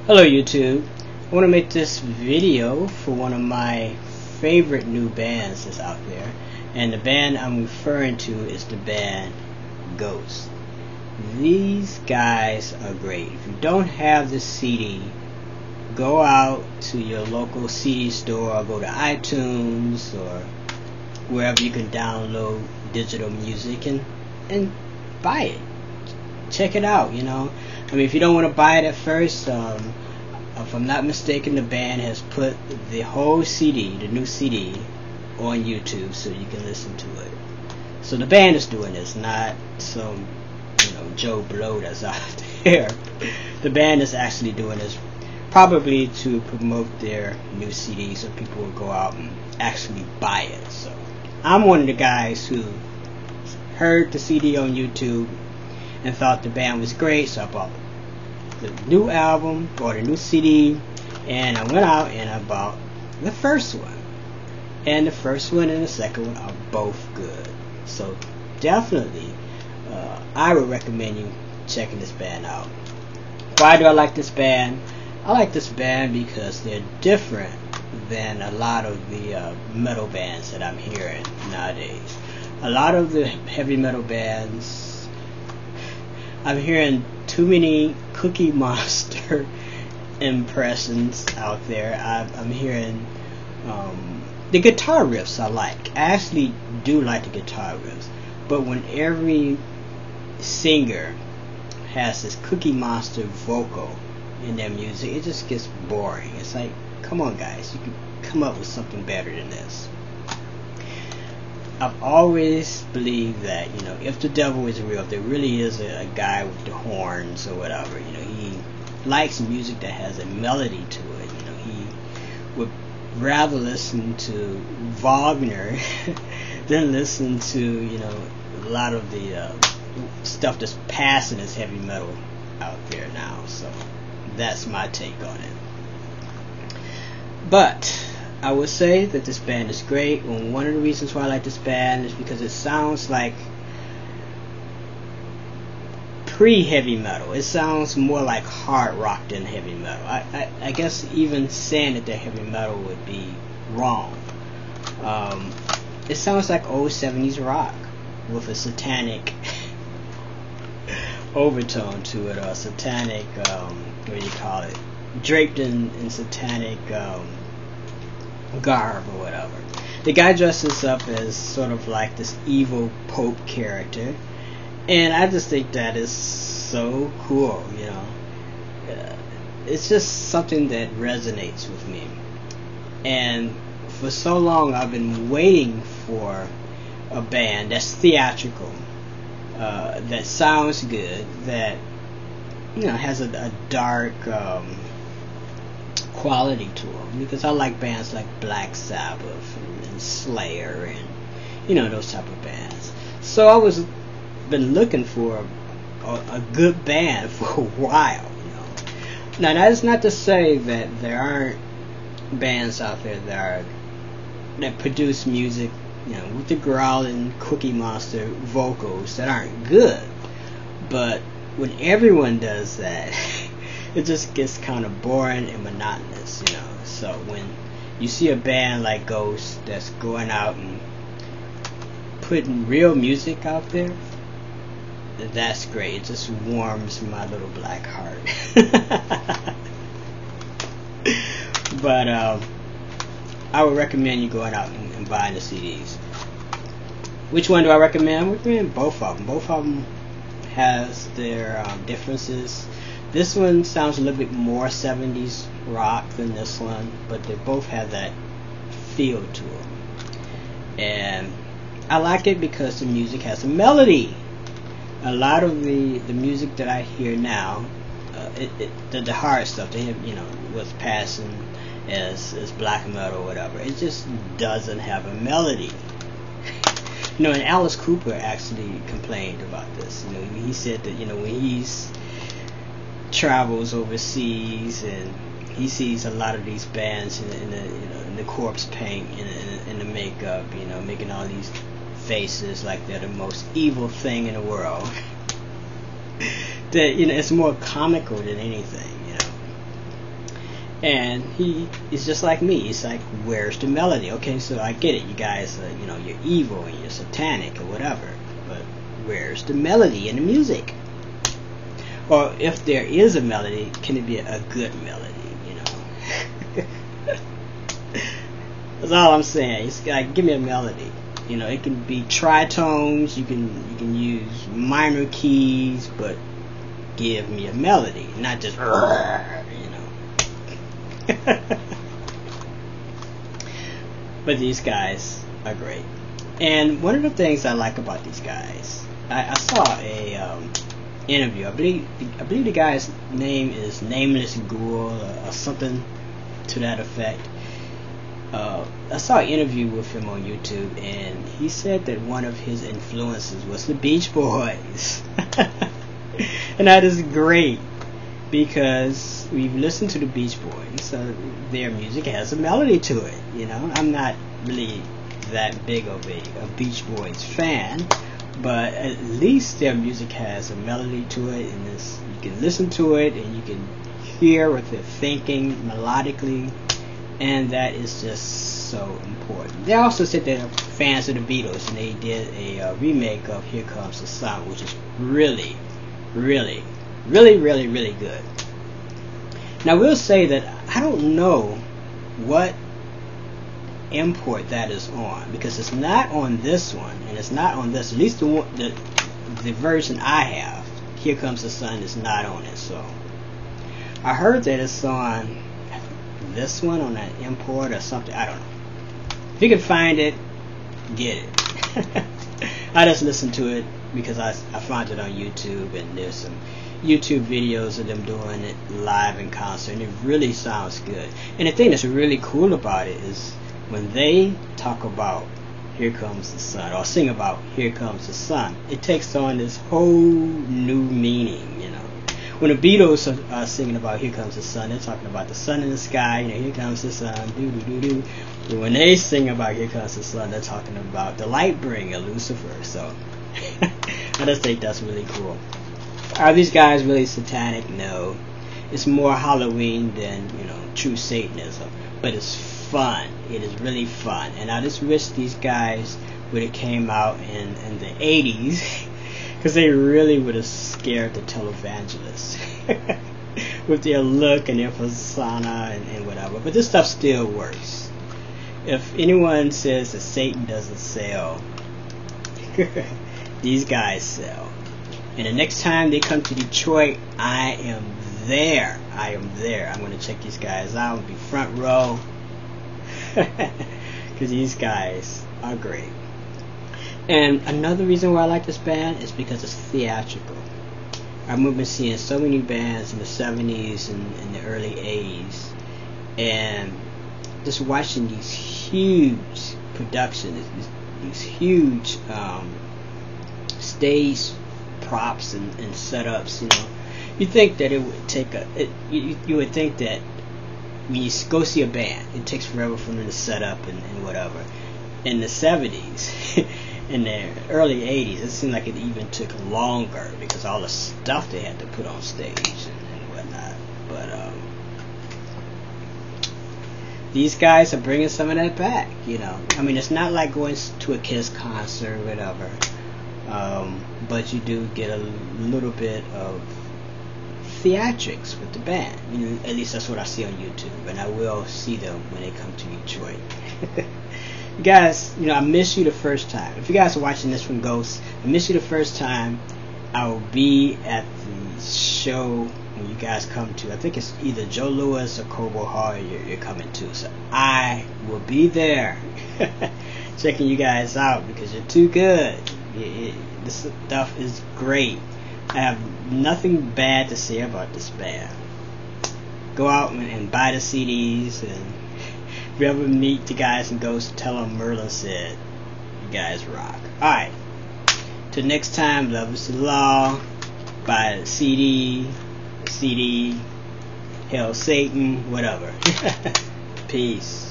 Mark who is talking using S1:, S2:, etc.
S1: Hello YouTube. I want to make this video for one of my favorite new bands that's out there, and the band I'm referring to is the band Ghost. These guys are great. If you don't have the CD, go out to your local CD store or go to iTunes or wherever you can download digital music and buy it. Check it out, I mean, if you don't want to buy it at first, if I'm not mistaken, the band has put the whole CD, the new CD, on YouTube so you can listen to it. So the band is doing this, not some, Joe Blow that's out there. The band is actually doing this probably to promote their new CD so people will go out and actually buy it. So I'm one of the guys who heard the CD on YouTube and thought the band was great, so I bought the new album or the new CD, and I went out and I bought the first one. And the first one and the second one are both good. So definitely, I would recommend you checking this band out. Why do I like this band? I like this band because they're different than a lot of the metal bands that I'm hearing nowadays. A lot of the heavy metal bands, I'm hearing too many Cookie Monster impressions out there. I'm hearing the guitar riffs I like. I actually do like the guitar riffs, but when every singer has this Cookie Monster vocal in their music, it just gets boring. It's like, come on guys, you can come up with something better than this. I've always believed that, if the devil is real, if there really is a guy with the horns or whatever, he likes music that has a melody to it. He would rather listen to Wagner than listen to, a lot of the stuff that's passing as heavy metal out there now. So that's my take on it. But I would say that this band is great, and one of the reasons why I like this band is because it sounds like pre-heavy metal. It sounds more like hard rock than heavy metal. I guess even saying that they're heavy metal would be wrong. It sounds like old 70s rock with a satanic overtone to it, or satanic, what do you call it, draped in satanic garb or whatever. The guy dresses up as sort of like this evil Pope character, and I just think that is so cool. It's just something that resonates with me, and for so long I've been waiting for a band that's theatrical, that sounds good, that has a dark quality to them, because I like bands like Black Sabbath and Slayer and those type of bands. So I was been looking for a good band for a while. Now that is not to say that there aren't bands out there that produce music with the growling Cookie Monster vocals that aren't good, but when everyone does that it just gets kind of boring and monotonous, So when you see a band like Ghost that's going out and putting real music out there, that's great. It just warms my little black heart. But I would recommend you going out and buying the CDs. Which one do I recommend? I recommend both of them. Both of them has their differences. This one sounds a little bit more 70s rock than this one, but they both have that feel to them. And I like it because the music has a melody. A lot of the music that I hear now, the hard stuff, they have, what's passing as black metal or whatever, it just doesn't have a melody. And Alice Cooper actually complained about this. He said that, when he's travels overseas and he sees a lot of these bands in the corpse paint, in the makeup, making all these faces like they're the most evil thing in the world. That it's more comical than anything. And he is just like me. He's like, where's the melody? Okay, so I get it. You guys, you're evil and you're satanic or whatever. But where's the melody in the music? Or if there is a melody, can it be a good melody? That's all I'm saying. It's like, give me a melody. It can be tritones. You can use minor keys, but give me a melody, not just But these guys are great. And one of the things I like about these guys, I saw a interview. I believe the guy's name is Nameless Ghoul or something to that effect. I saw an interview with him on YouTube, and he said that one of his influences was the Beach Boys. And that is great, because we've listened to the Beach Boys, so their music has a melody to it. I'm not really that big of a Beach Boys fan, but at least their music has a melody to it, and you can listen to it and you can hear what they're thinking melodically, and that is just so important. They also said they're fans of the Beatles, and they did a remake of Here Comes the Sun, which is really, really, really, really, really good. Now, we'll say that I don't know what import that is on, because it's not on this one, and it's not on this, at least the version I have, Here Comes the Sun, is not on it. So I heard that it's on this one, on an import or something. I don't know. If you can find it, get it. I just listened to it because I found it on YouTube, and there's some YouTube videos of them doing it live in concert, and it really sounds good. And the thing that's really cool about it is when they talk about Here Comes the Sun, or sing about Here Comes the Sun, it takes on this whole new meaning. When the Beatles are singing about Here Comes the Sun, they're talking about the sun in the sky, here comes the sun, do-do-do-do. But when they sing about Here Comes the Sun, they're talking about the light bringer, Lucifer. So I just think that's really cool. Are these guys really satanic? No. It's more Halloween than, true Satanism. But it's fun. It is really fun. And I just wish these guys would have came out in the 80s, because they really would have scared the televangelists with their look and their persona and whatever. But this stuff still works. If anyone says that Satan doesn't sell, these guys sell. And the next time they come to Detroit, I am there. I'm going to check these guys out and be front row, because these guys are great. And another reason why I like this band is because it's theatrical. I remember seeing so many bands in the 70s and the early 80s, and just watching these huge productions, these huge stage props and setups. You think that it would take you would think that when you go see a band, it takes forever for them to set up and whatever. In the 70s, in the early 80s, it seemed like it even took longer, because all the stuff they had to put on stage and whatnot. But these guys are bringing some of that back. It's not like going to a Kiss concert or whatever, but you do get a little bit of theatrics with the band. At least that's what I see on YouTube, and I will see them when they come to Detroit. You guys, I missed you the first time. If you guys are watching this from Ghost, I missed you the first time. I will be at the show when you guys come to. I think it's either Joe Louis or Cobo Hall you're coming to. So I will be there checking you guys out, because you're too good. This stuff is great. I have nothing bad to say about this band. Go out and buy the CDs, and if you ever meet the guys in Ghost, tell them Merlin said, you guys rock. Alright, till next time, love is the law. Buy the CD, Hail Satan, whatever. Peace.